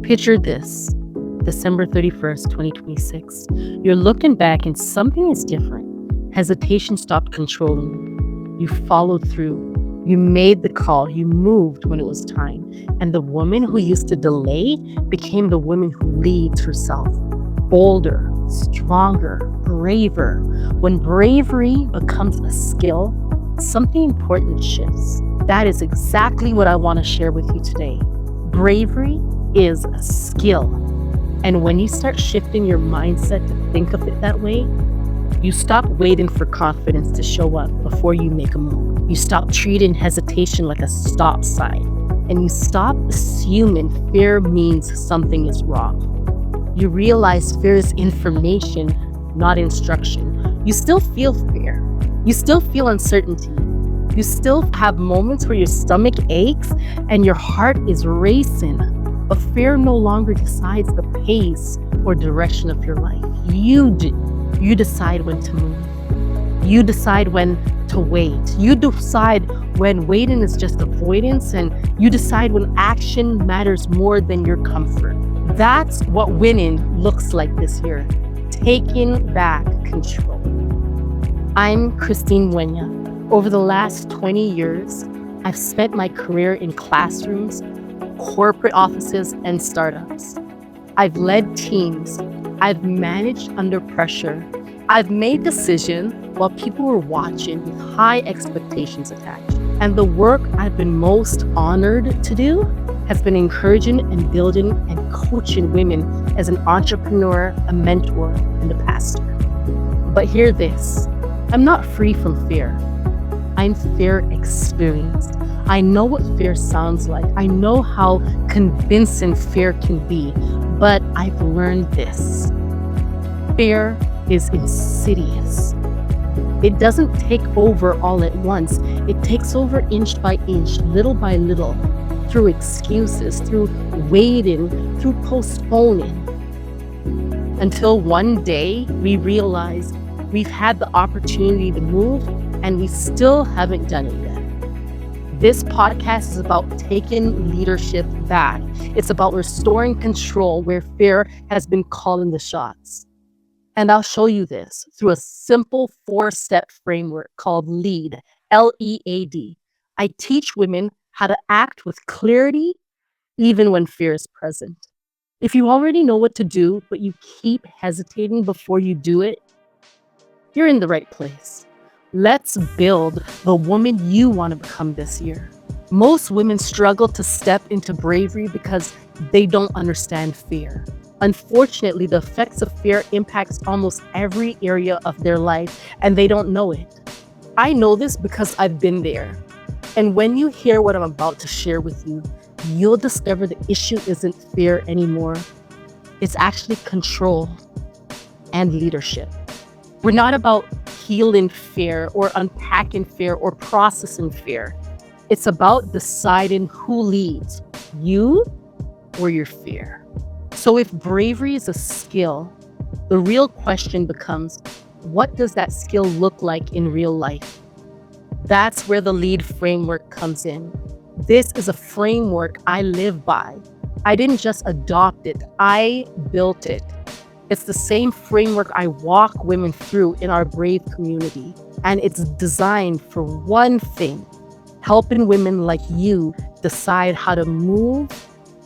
Picture this, December 31st, 2026. You're looking back and something is different. Hesitation stopped controlling you. You followed through. You made the call. You moved when it was time. And the woman who used to delay became the woman who leads herself. Bolder, stronger, braver. When bravery becomes a skill, something important shifts. That is exactly what I want to share with you today. Bravery is a skill. And when you start shifting your mindset to think of it that way, you stop waiting for confidence to show up before you make a move. You stop treating hesitation like a stop sign. And you stop assuming fear means something is wrong. You realize fear is information, not instruction. You still feel fear. You still feel uncertainty. You still have moments where your stomach aches and your heart is racing. But fear no longer decides the pace or direction of your life. You do. You decide when to move. You decide when to wait. You decide when waiting is just avoidance, and you decide when action matters more than your comfort. That's what winning looks like this year. Taking back control. I'm Christine Mwenya. Over the last 20 years, I've spent my career in classrooms, corporate offices, and startups. I've led teams. I've managed under pressure. I've made decisions while people were watching with high expectations attached. And the work I've been most honored to do has been encouraging and building and coaching women as an entrepreneur, a mentor, and a pastor. But hear this, I'm not free from fear. I'm fear experienced. I know what fear sounds like. I know how convincing fear can be, but I've learned this. Fear is insidious. It doesn't take over all at once. It takes over inch by inch, little by little, through excuses, through waiting, through postponing, until one day we realize we've had the opportunity to move and we still haven't done it yet. This podcast is about taking leadership back. It's about restoring control where fear has been calling the shots. And I'll show you this through a simple 4-step framework called LEAD, L-E-A-D. I teach women how to act with clarity even when fear is present. If you already know what to do, but you keep hesitating before you do it, you're in the right place. Let's build the woman you want to become this year. Most women struggle to step into bravery because they don't understand fear. Unfortunately, the effects of fear impacts almost every area of their life, and they don't know it. I know this because I've been there. And when you hear what I'm about to share with you, you'll discover the issue isn't fear anymore. It's actually control and leadership. We're not about healing fear or unpacking fear or processing fear. It's about deciding who leads, you or your fear. So if bravery is a skill, the real question becomes, what does that skill look like in real life? That's where the LEAD framework comes in. This is a framework I live by. I didn't just adopt it, I built it. It's the same framework I walk women through in our Brave community. And it's designed for one thing, helping women like you decide how to move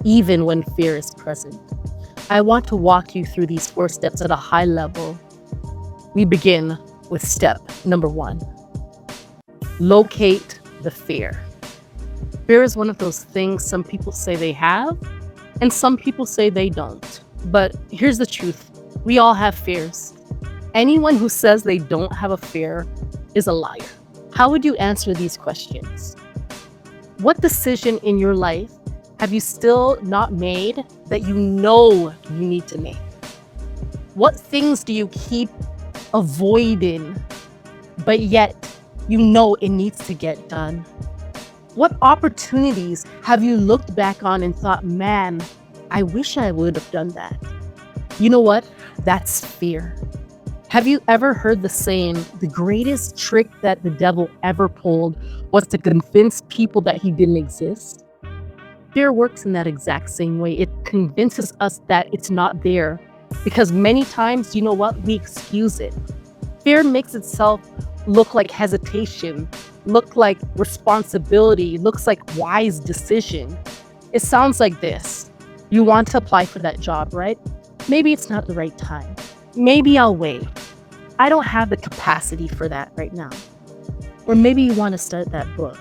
even when fear is present. I want to walk you through these 4 steps at a high level. We begin with step number 1. Locate the fear. Fear is one of those things some people say they have, and some people say they don't. But here's the truth. We all have fears. Anyone who says they don't have a fear is a liar. How would you answer these questions? What decision in your life have you still not made that you know you need to make? What things do you keep avoiding, but yet you know it needs to get done? What opportunities have you looked back on and thought, man, I wish I would have done that? You know what? That's fear. Have you ever heard the saying, the greatest trick that the devil ever pulled was to convince people that he didn't exist? Fear works in that exact same way. It convinces us that it's not there because many times, you know what, we excuse it. Fear makes itself look like hesitation, look like responsibility, looks like wise decision. It sounds like this. You want to apply for that job, right? Maybe it's not the right time. Maybe I'll wait. I don't have the capacity for that right now. Or maybe you want to start that book.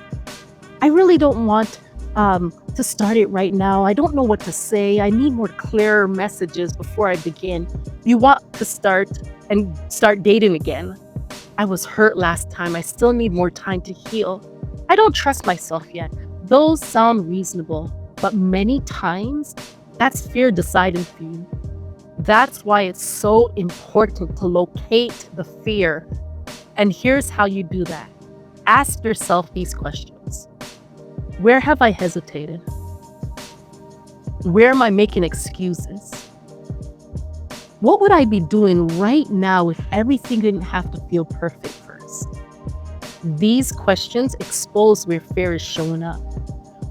I really don't want to start it right now. I don't know what to say. I need more clear messages before I begin. You want to start dating again. I was hurt last time. I still need more time to heal. I don't trust myself yet. Those sound reasonable, but many times that's fear deciding for you. That's why it's so important to locate the fear. And here's how you do that. Ask yourself these questions. Where have I hesitated? Where am I making excuses? What would I be doing right now if everything didn't have to feel perfect first? These questions expose where fear is showing up.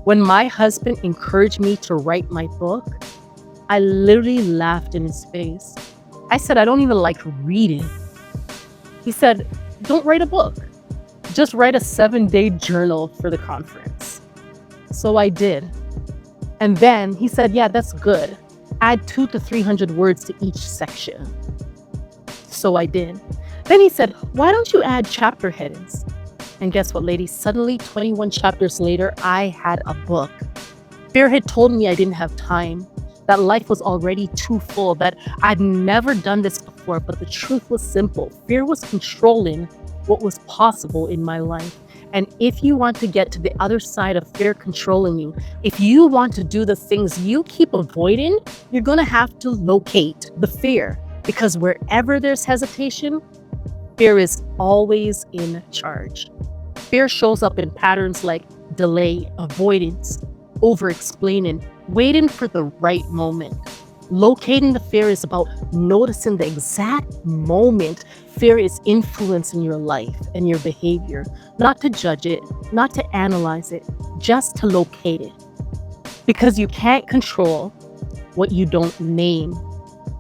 When my husband encouraged me to write my book, I literally laughed in his face. I said, I don't even like reading. He said, don't write a book. Just write a 7-day journal for the conference. So I did. And then he said, yeah, that's good. Add 200 to 300 words to each section. So I did. Then he said, why don't you add chapter headings? And guess what, ladies? Suddenly, 21 chapters later, I had a book. Fear had told me I didn't have time, that life was already too full, that I'd never done this before, but the truth was simple. Fear was controlling what was possible in my life. And if you want to get to the other side of fear controlling you, if you want to do the things you keep avoiding, you're going to have to locate the fear. Because wherever there's hesitation, fear is always in charge. Fear shows up in patterns like delay, avoidance, over-explaining, waiting for the right moment. Locating the fear is about noticing the exact moment fear is influencing your life and your behavior. Not to judge it, not to analyze it, just to locate it. Because you can't control what you don't name.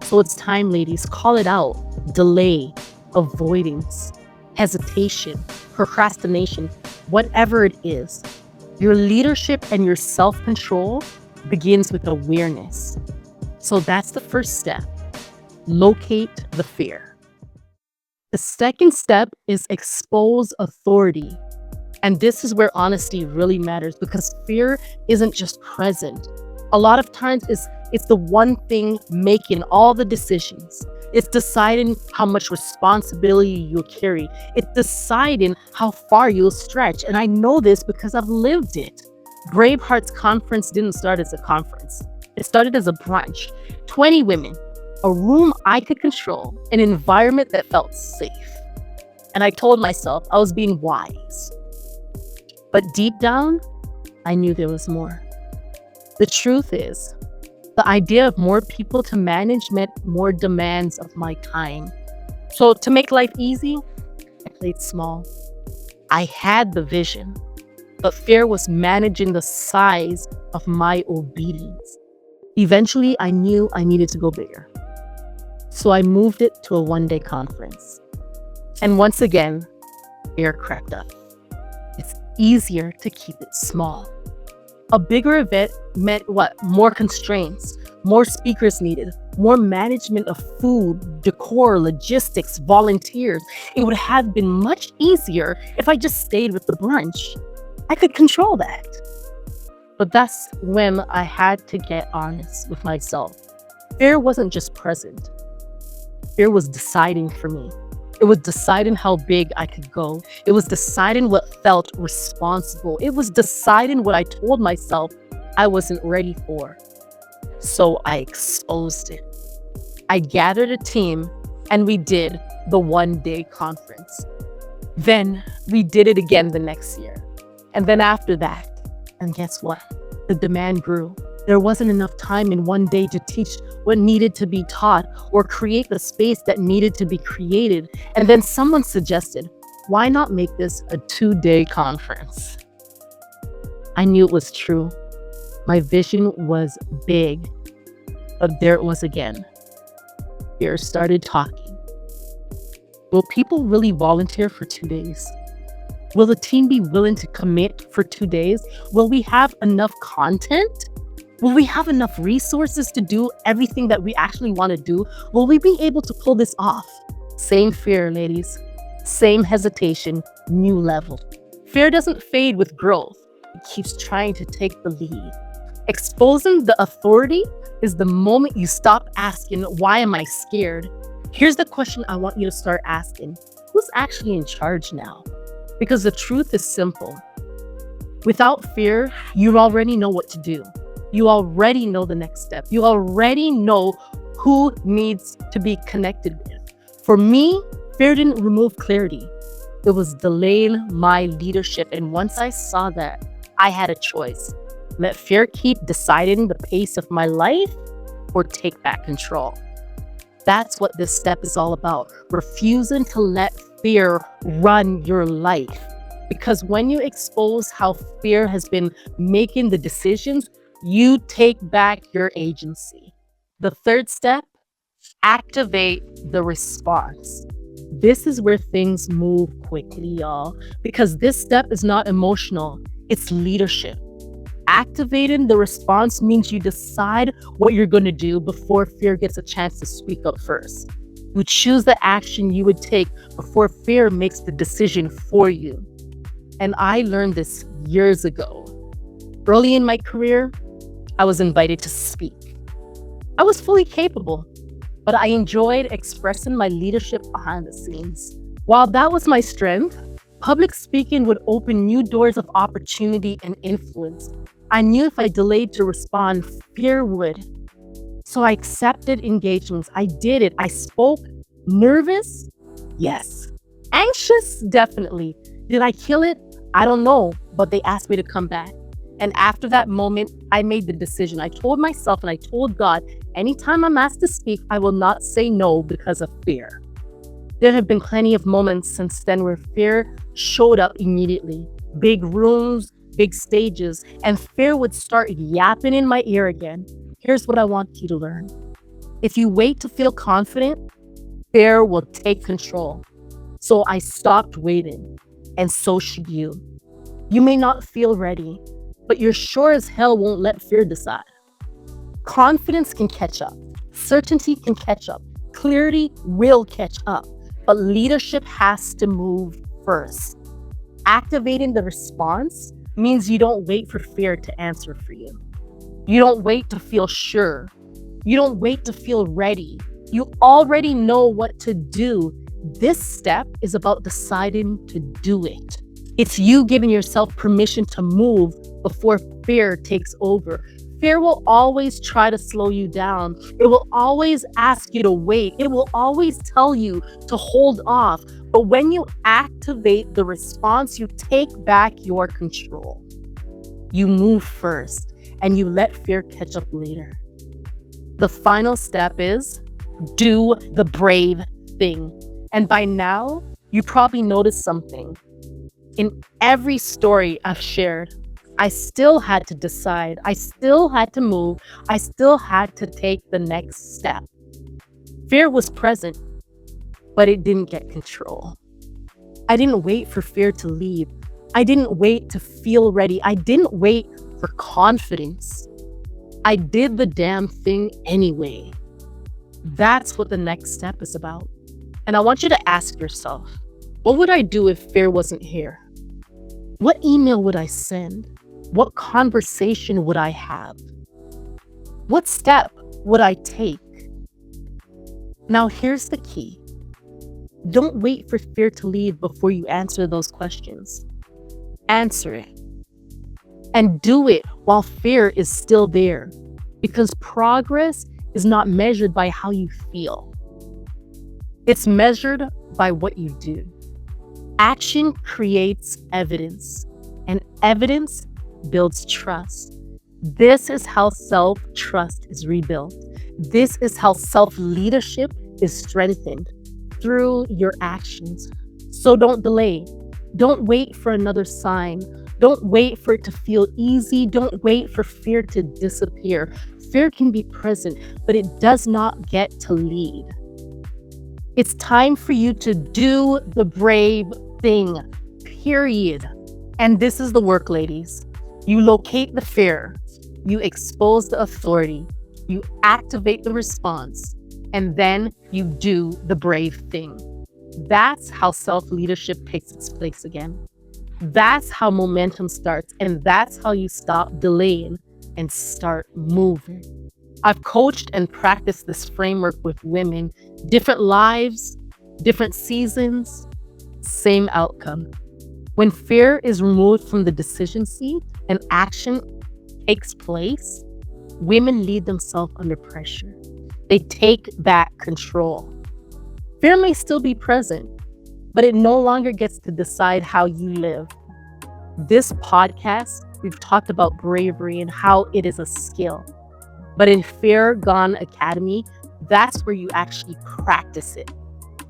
So it's time, ladies, call it out. Delay, avoidance, hesitation, procrastination, whatever it is. Your leadership and your self-control begins with awareness. So that's the first step. Locate the fear. The second step is expose authority. And this is where honesty really matters because fear isn't just present. A lot of times it's the one thing making all the decisions. It's deciding how much responsibility you'll carry. It's deciding how far you'll stretch. And I know this because I've lived it. Braveheart's conference didn't start as a conference. It started as a brunch. 20 women, a room I could control, an environment that felt safe. And I told myself I was being wise. But deep down, I knew there was more. The truth is, the idea of more people to manage meant more demands of my time. So to make life easy, I played small. I had the vision, but fear was managing the size of my obedience. Eventually, I knew I needed to go bigger. So I moved it to a 1-day conference. And once again, fear crept up. It's easier to keep it small. A bigger event meant what? More constraints, more speakers needed, more management of food, decor, logistics, volunteers. It would have been much easier if I just stayed with the brunch. I could control that. But that's when I had to get honest with myself. Fear wasn't just present. Fear was deciding for me. It was deciding how big I could go. It was deciding what felt responsible. It was deciding what I told myself I wasn't ready for. So I exposed it. I gathered a team and we did the 1-day conference. Then we did it again the next year. And then after that, and guess what? The demand grew. There wasn't enough time in 1 day to teach what needed to be taught or create the space that needed to be created. And then someone suggested, why not make this a 2-day conference? I knew it was true. My vision was big, but there it was again. Fear started talking. Will people really volunteer for 2 days? Will the team be willing to commit for 2 days? Will we have enough content? Will we have enough resources to do everything that we actually want to do? Will we be able to pull this off? Same fear, ladies. Same hesitation, new level. Fear doesn't fade with growth. It keeps trying to take the lead. Exposing the authority is the moment you stop asking, why am I scared? Here's the question I want you to start asking. Who's actually in charge now? Because the truth is simple. Without fear, you already know what to do. You already know the next step. You already know who needs to be connected with. For me, fear didn't remove clarity. It was delaying my leadership. And once I saw that, I had a choice. Let fear keep deciding the pace of my life or take back control. That's what this step is all about. Refusing to let fear run your life. Because when you expose how fear has been making the decisions, you take back your agency. The third step, activate the response. This is where things move quickly, y'all, because this step is not emotional, it's leadership. Activating the response means you decide what you're going to do before fear gets a chance to speak up first. You choose the action you would take before fear makes the decision for you. And I learned this years ago. Early in my career, I was invited to speak. I was fully capable, but I enjoyed expressing my leadership behind the scenes. While that was my strength, public speaking would open new doors of opportunity and influence. I knew if I delayed to respond, fear would. So I accepted engagements. I did it. I spoke. Nervous? Yes. Anxious? Definitely. Did I kill it? I don't know, but they asked me to come back. And after that moment, I made the decision. I told myself and I told God, anytime I'm asked to speak, I will not say no because of fear. There have been plenty of moments since then where fear showed up immediately. Big rooms, big stages, and fear would start yapping in my ear again. Here's what I want you to learn. If you wait to feel confident, fear will take control. So I stopped waiting, and so should you. You may not feel ready, but you're sure as hell won't let fear decide. Confidence can catch up. Certainty can catch up. Clarity will catch up. But leadership has to move first. Activating the response means you don't wait for fear to answer for you. You don't wait to feel sure. You don't wait to feel ready. You already know what to do. This step is about deciding to do it. It's you giving yourself permission to move before fear takes over. Fear will always try to slow you down. It will always ask you to wait. It will always tell you to hold off. But when you activate the response, you take back your control. You move first and you let fear catch up later. The final step is do the brave thing. And by now, you probably noticed something. In every story I've shared, I still had to decide. I still had to move. I still had to take the next step. Fear was present, but it didn't get control. I didn't wait for fear to leave. I didn't wait to feel ready. I didn't wait for confidence. I did the damn thing anyway. That's what the next step is about. And I want you to ask yourself, what would I do if fear wasn't here? What email would I send? What conversation would I have? What step would I take? Now, here's the key. Don't wait for fear to leave before you answer those questions. Answer it. And do it while fear is still there. Because progress is not measured by how you feel. It's measured by what you do. Action creates evidence, and evidence builds trust. This is how self-trust is rebuilt. This is how self-leadership is strengthened through your actions. So don't delay. Don't wait for another sign. Don't wait for it to feel easy. Don't wait for fear to disappear. Fear can be present, but it does not get to lead. It's time for you to do the brave thing, period. And this is the work, ladies. You locate the fear, you expose the authority, you activate the response, and then you do the brave thing. That's how self-leadership takes its place again. That's how momentum starts, and that's how you stop delaying and start moving. I've coached and practiced this framework with women, different lives, different seasons, same outcome. When fear is removed from the decision seat and action takes place, women lead themselves under pressure. They take back control. Fear may still be present, but it no longer gets to decide how you live. This podcast, we've talked about bravery and how it is a skill. But in Fear Gone Academy, that's where you actually practice it.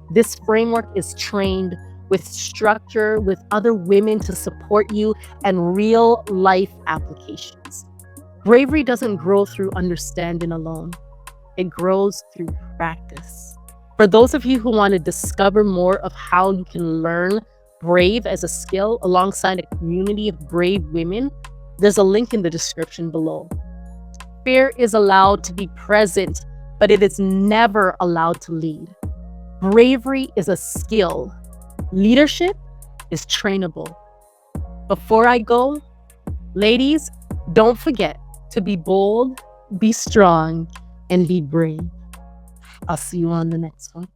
This framework is trained with structure, with other women to support you, and real life applications. Bravery doesn't grow through understanding alone. It grows through practice. For those of you who want to discover more of how you can learn brave as a skill alongside a community of brave women, there's a link in the description below. Fear is allowed to be present, but it is never allowed to lead. Bravery is a skill. Leadership is trainable. Before I go, ladies, don't forget to be bold, be strong, and be brave. I'll see you on the next one.